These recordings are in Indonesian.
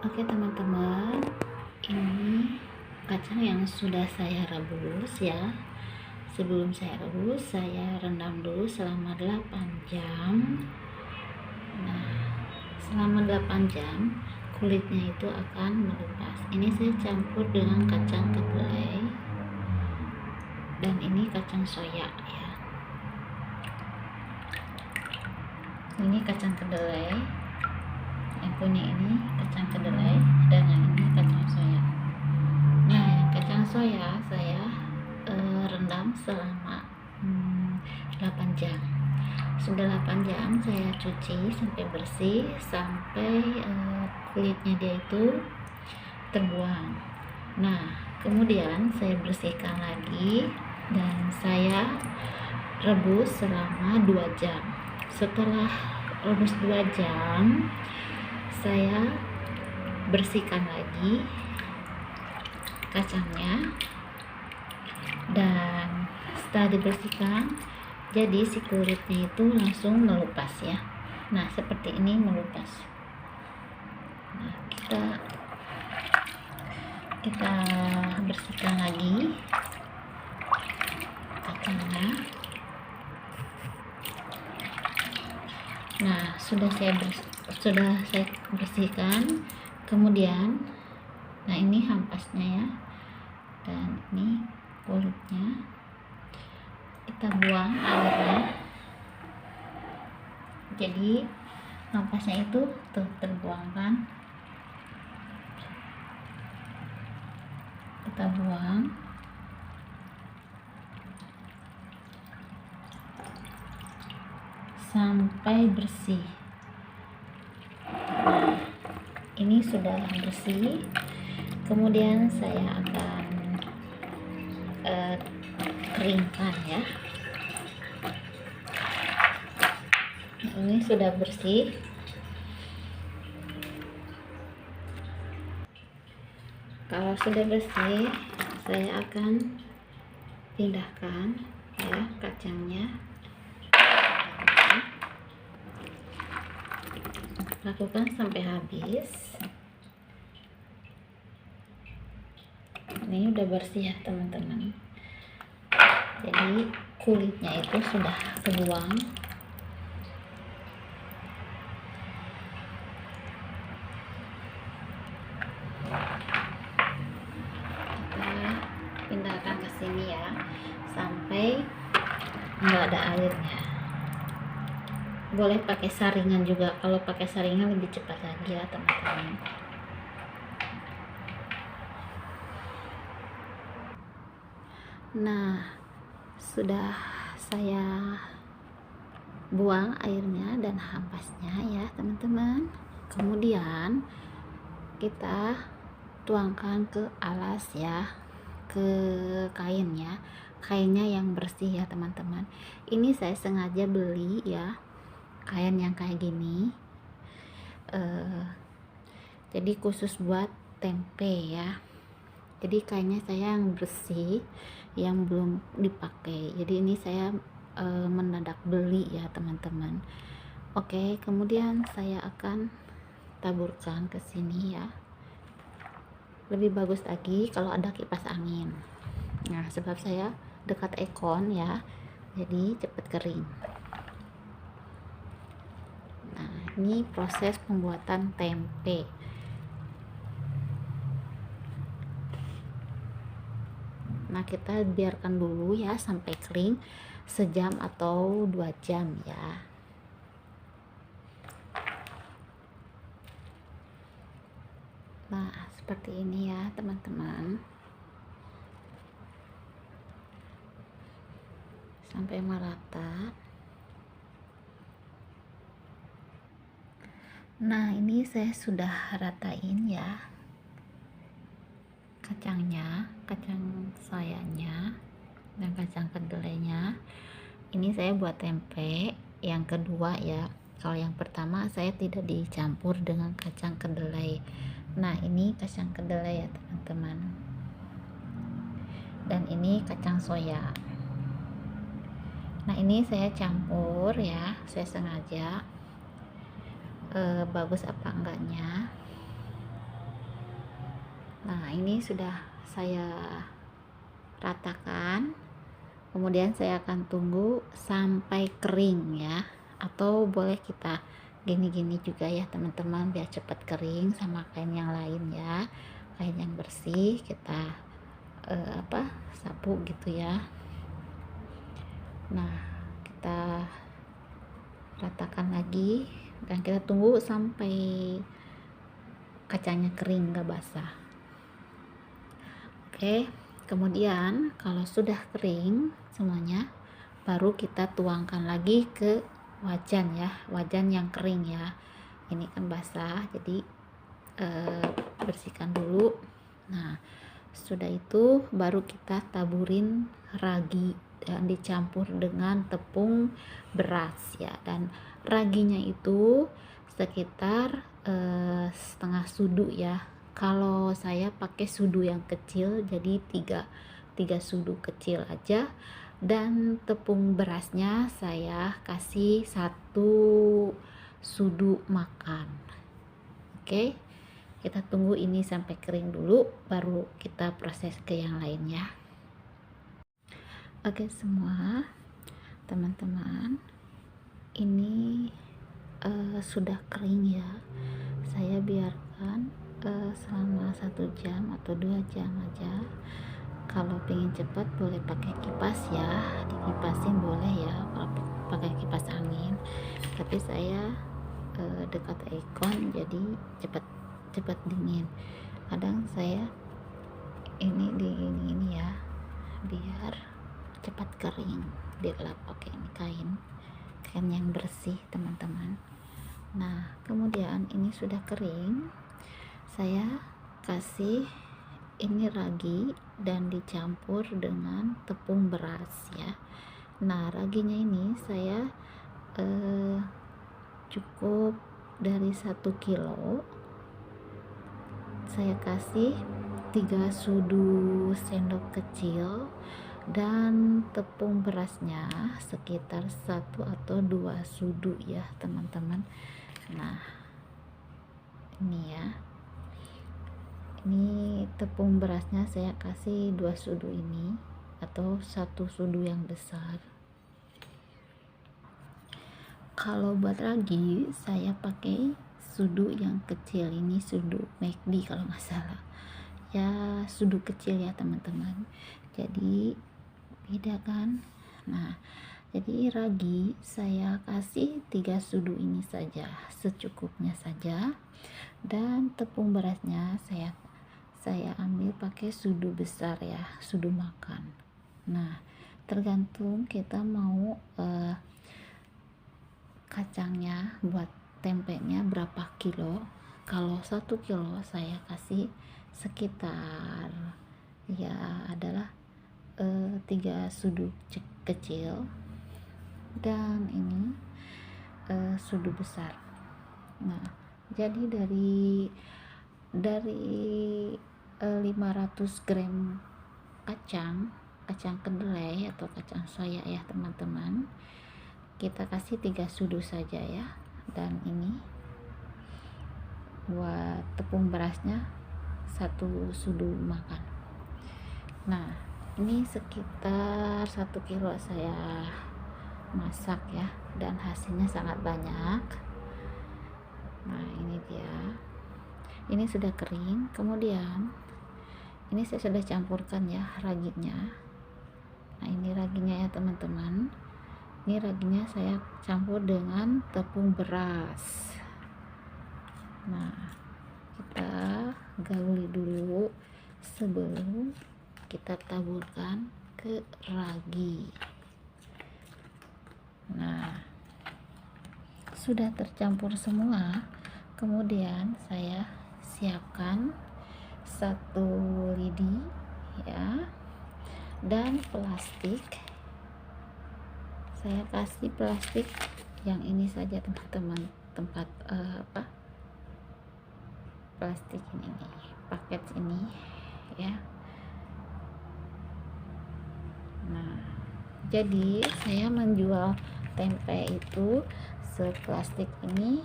Oke teman-teman, ini kacang yang sudah saya rebus ya. Sebelum saya rebus, saya rendam dulu selama 8 jam. Nah, selama 8 jam kulitnya itu akan melupas. Ini saya campur dengan kacang kedelai dan ini kacang soya ya. Ini kacang kedelai, yang kuning ini kacang kedelai, dan yang ini kacang soya. Nah, yang kacang soya saya rendam selama 8 jam. Sudah 8 jam saya cuci sampai bersih, sampai kulitnya dia itu terbuang. Nah, kemudian saya bersihkan lagi dan saya rebus selama 2 jam. Setelah rebus 2 jam, saya bersihkan lagi kacangnya, dan setelah dibersihkan jadi si kulitnya itu langsung melupas ya. Nah, seperti ini melupas. Nah, kita bersihkan lagi kacangnya. Nah, sudah saya bersihkan. Kemudian, nah ini ampasnya ya, dan ini kulitnya. Kita buang airnya. Jadi ampasnya itu tuh terbuang kan. Kita buang. Sampai bersih. Nah, ini sudah bersih. Kemudian saya akan keringkan ya. Nah, ini sudah bersih. Kalau sudah bersih, saya akan pindahkan ya kacangnya. Lakukan sampai habis. Ini udah bersih ya teman-teman. Jadi kulitnya itu sudah terbuang. Kita pindahkan ke sini ya, sampai nggak ada airnya. Boleh pakai saringan juga, kalau pakai saringan lebih cepat lagi ya teman-teman. Nah, sudah saya buang airnya dan ampasnya ya teman-teman. Kemudian kita tuangkan ke alas ya, ke kainnya yang bersih ya teman-teman. Ini saya sengaja beli ya kain yang kayak gini, jadi khusus buat tempe ya. Jadi kainnya saya yang bersih, yang belum dipakai. Jadi ini saya mendadak beli ya teman-teman. Oke, kemudian saya akan taburkan ke sini ya. Lebih bagus lagi kalau ada kipas angin. Nah, sebab saya dekat ekon ya, jadi cepat kering. Nah, ini proses pembuatan tempe. Nah, kita biarkan dulu ya sampai kering, sejam atau 2 jam ya. Nah, seperti ini ya teman-teman, sampai merata. Nah, ini saya sudah ratain ya kacangnya, kacang soyanya dan kacang kedelainya. Ini saya buat tempe yang kedua ya. Kalau yang pertama saya tidak dicampur dengan kacang kedelai. Nah, ini kacang kedelai ya teman-teman, dan ini kacang soya. Nah, ini saya campur ya, saya sengaja bagus apa enggaknya. ini sudah saya ratakan, kemudian saya akan tunggu sampai kering ya, atau boleh kita gini-gini juga ya teman-teman, biar cepat kering sama kain yang lain ya, kain yang bersih kita sapu gitu ya. Nah, kita ratakan lagi dan kita tunggu sampai kacangnya kering, gak basah. Oke, kemudian kalau sudah kering semuanya, baru kita tuangkan lagi ke wajan ya, wajan yang kering ya. Ini kan basah, jadi bersihkan dulu. Nah, sudah itu baru kita taburin ragi dan dicampur dengan tepung beras ya, dan raginya itu sekitar setengah sudu ya. Kalau saya pakai sudu yang kecil, jadi tiga sudu kecil aja, dan tepung berasnya saya kasih 1 sudu makan. Oke, kita tunggu ini sampai kering dulu, baru kita proses ke yang lainnya. Oke semua teman-teman, ini sudah kering ya. Saya biarkan selama 1 jam atau 2 jam aja. Kalau pengen cepat boleh pakai kipas ya, dikipasin boleh ya, kalau pakai kipas angin. Tapi saya dekat aircon jadi cepat dingin. Kadang saya ini dingin ini ya, biar cepat kering, dilap pakai ini kain yang bersih teman-teman. Nah, kemudian ini sudah kering, saya kasih ini ragi dan dicampur dengan tepung beras ya. Nah, raginya ini saya cukup dari 1 kilo, saya kasih 3 sudu sendok kecil, dan tepung berasnya sekitar 1 atau 2 sudu ya teman-teman. Nah, ini ya, ini tepung berasnya saya kasih 2 sudu ini, atau 1 sudu yang besar. Kalau buat ragi saya pakai sudu yang kecil, ini sudu McD kalau nggak salah ya, sudu kecil ya teman-teman, jadi beda kan. Nah, jadi ragi saya kasih 3 sudu ini saja, secukupnya saja, dan tepung berasnya saya ambil pakai sudu besar ya, sudu makan. Nah, tergantung kita mau kacangnya buat tempenya berapa kilo. Kalau 1 kilo saya kasih sekitar ya adalah 3 sudu kecil, dan ini sudu besar. Nah, jadi dari 500 gram kacang kedelai atau kacang soya ya teman-teman, kita kasih 3 sudu saja ya. Dan ini buat tepung berasnya 1 sudu makan. Nah, ini sekitar 1 kilo saya masak ya, dan hasilnya sangat banyak. Nah, ini dia, ini sudah kering. Kemudian ini saya sudah campurkan ya raginya. Nah, ini raginya ya teman-teman, ini raginya saya campur dengan tepung beras. Nah, kita gauli dulu sebelum kita taburkan ke ragi. Nah, sudah tercampur semua. Kemudian saya siapkan 1 lidi ya, dan plastik. Saya kasih plastik yang ini saja teman-teman, tempat plastik ini paket ini ya. Nah, jadi saya menjual tempe itu seplastik ini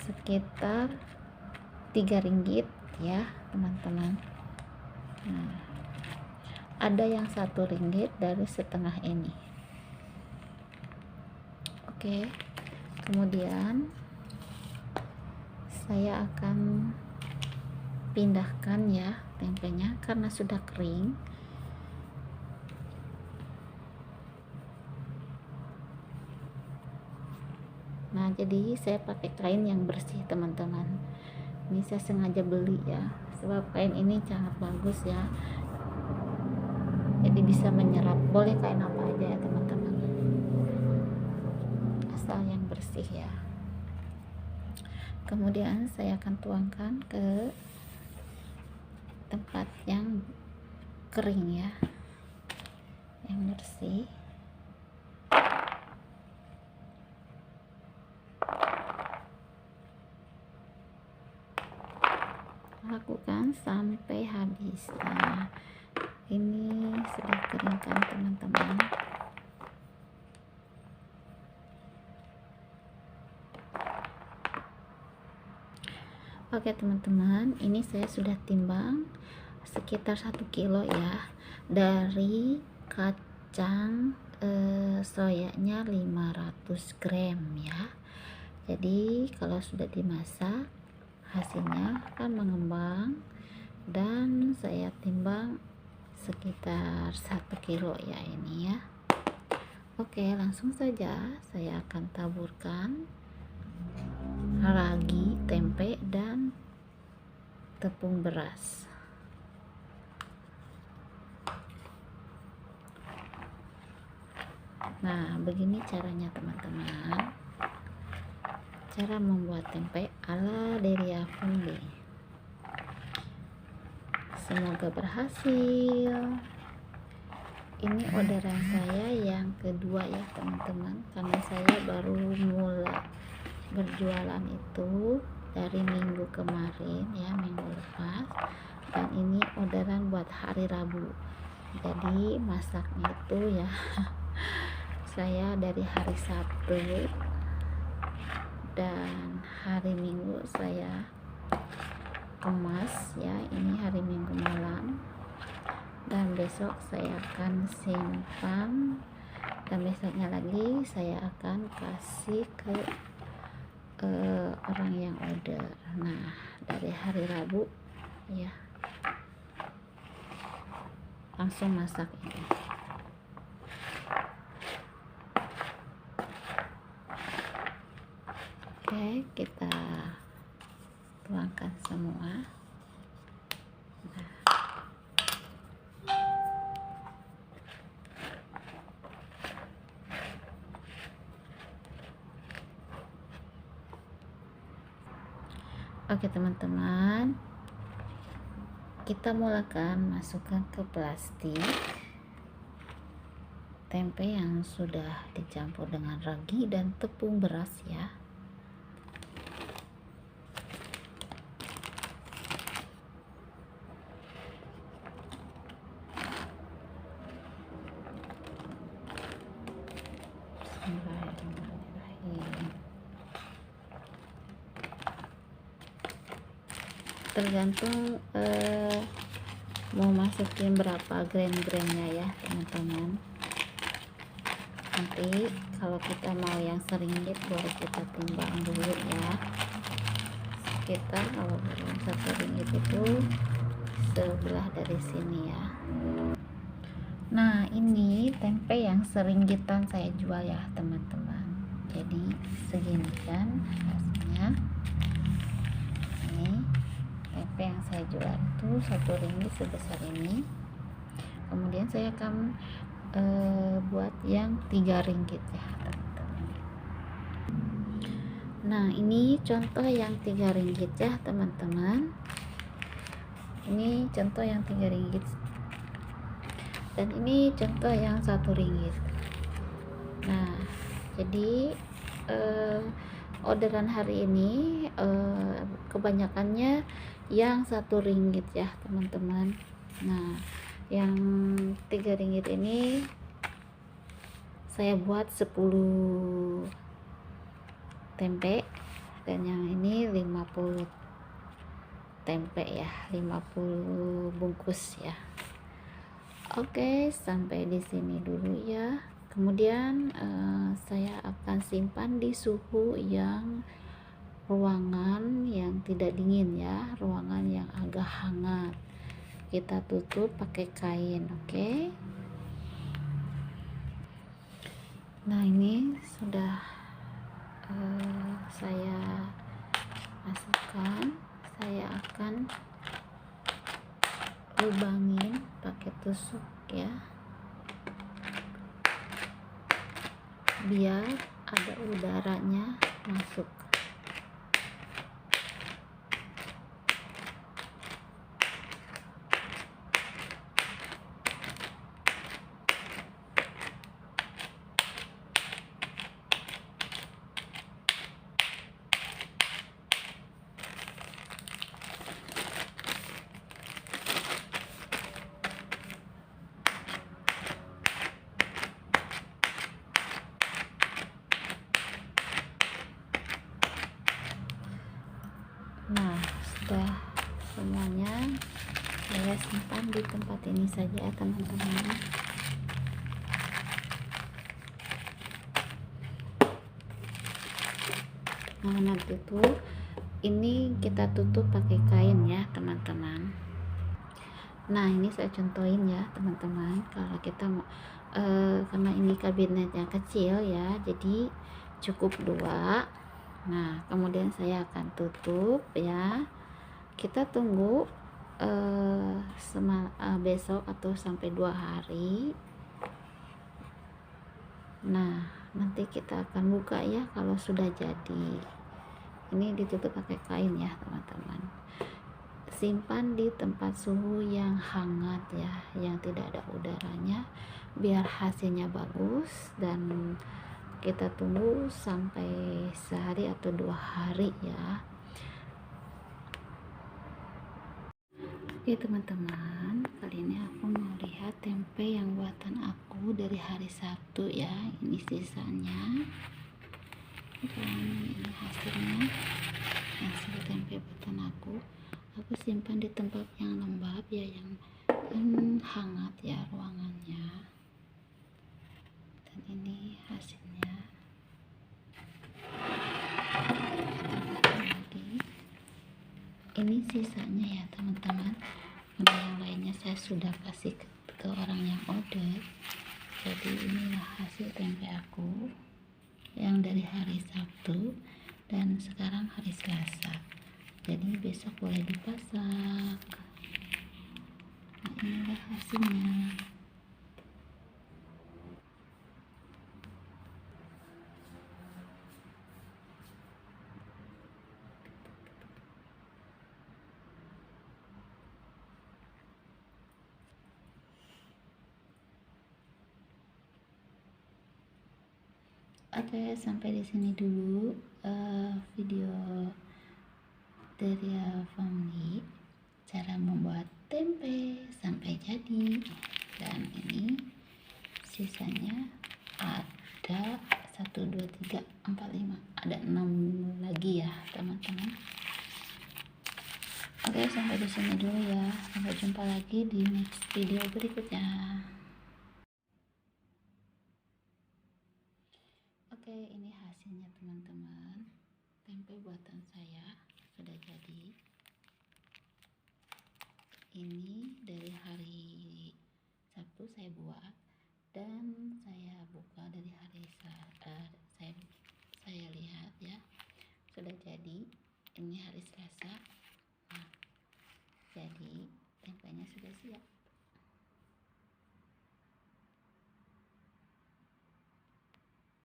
sekitar 3 ringgit ya teman-teman. Nah, ada yang Rp1 dari setengah ini. Oke, kemudian saya akan pindahkan ya tempenya karena sudah kering. Nah, jadi saya pakai kain yang bersih teman-teman. Ini saya sengaja beli ya, sebab kain ini sangat bagus ya, jadi bisa menyerap. Boleh kain apa aja ya teman-teman, asal yang bersih ya. Kemudian saya akan tuangkan ke tempat yang kering ya, yang bersih. Lakukan sampai habis. Nah, ini sudah keringkan teman-teman. Oke teman-teman, ini saya sudah timbang sekitar 1 kilo ya, dari kacang soyanya 500 gram ya. Jadi kalau sudah dimasak hasilnya akan mengembang, dan saya timbang sekitar 1 kilo ya ini ya. Oke, langsung saja saya akan taburkan ragi, tempe, dan tepung beras. Nah, begini caranya teman-teman, cara membuat tempe ala Deria Fundi. Semoga berhasil. Ini orderan saya yang kedua ya teman-teman, karena saya baru mulai berjualan itu dari minggu kemarin ya, minggu lepas, dan ini orderan buat hari Rabu. Jadi masaknya itu ya saya dari hari Sabtu dan hari Minggu saya kemas ya, ini hari Minggu malam, dan besok saya akan simpan, dan besoknya lagi saya akan kasih ke orang yang order. Nah, dari hari Rabu ya langsung masak ini. Oke, kita tuangkan semua. Oke teman-teman, kita mulakan masukkan ke plastik tempe yang sudah dicampur dengan ragi dan tepung beras ya. Bismillahirrahmanirrahim. Tergantung mau masukin berapa gram-gramnya ya teman-teman. Nanti kalau kita mau yang seringgit boleh kita timbang dulu ya. Kita kalau yang seringgit itu sebelah dari sini ya. Nah, ini tempe yang seringgitan saya jual ya teman-teman. Jadi segini kan hasilnya. Ini tempe yang saya jual itu Rp1 sebesar ini. Kemudian saya akan buat yang Rp3 ya teman-teman. Nah, ini contoh yang Rp3 ya teman-teman. Ini contoh yang Rp3, dan ini contoh yang Rp1. Nah, jadi orderan hari ini kebanyakannya yang Rp1 ya teman-teman. Nah, yang Rp3 ini saya buat 10 tempe, dan yang ini 50 tempe ya, 50 bungkus ya. Oke, sampai di sini dulu ya. Kemudian saya akan simpan di suhu yang ruangan yang tidak dingin ya, ruangan yang agak hangat. Kita tutup pakai kain, oke. Nah, ini sudah saya masukkan. Saya akan lubangin pakai tusuk ya, biar ada udaranya masuk. Nah, sudah semuanya saya simpan di tempat ini saja ya teman-teman. Nah, nanti tuh ini kita tutup pakai kain ya teman-teman. Nah, ini saya contohin ya teman-teman, kalau kita mau karena ini kabinetnya kecil ya, jadi cukup 2. Nah, kemudian saya akan tutup ya. Kita tunggu besok atau sampai 2 hari. Nah, nanti kita akan buka ya kalau sudah jadi. Ini ditutup pakai kain ya teman-teman. Simpan di tempat suhu yang hangat ya, yang tidak ada udaranya, biar hasilnya bagus. Dan kita tunggu sampai sehari atau 2 hari ya. Oke teman-teman, kali ini aku mau lihat tempe yang buatan aku dari hari Sabtu ya. Ini sisanya dan ini hasilnya, hasil tempe buatan aku simpan di tempat yang lembab ya, yang hangat ya ruangannya. Dan ini hasilnya. Ini sisanya ya teman-teman. Ada yang lainnya saya sudah kasih ke orang yang order. Jadi inilah hasil tempe aku yang dari hari Sabtu dan sekarang hari Selasa. Jadi besok boleh dipasak. Nah, inilah hasilnya. Oke, sampai di sini dulu video dari Family cara membuat tempe sampai jadi. Dan ini sisanya ada 1 2 3 4 5, ada 6 lagi ya teman-teman. Oke, sampai di sini dulu ya. Sampai jumpa lagi di next video berikutnya. Oke, ini hasilnya teman-teman. Tempe buatan saya sudah jadi. Ini dari hari Sabtu saya buat dan saya buka dari hari saya lihat ya, sudah jadi. Ini hari Selasa. Nah, jadi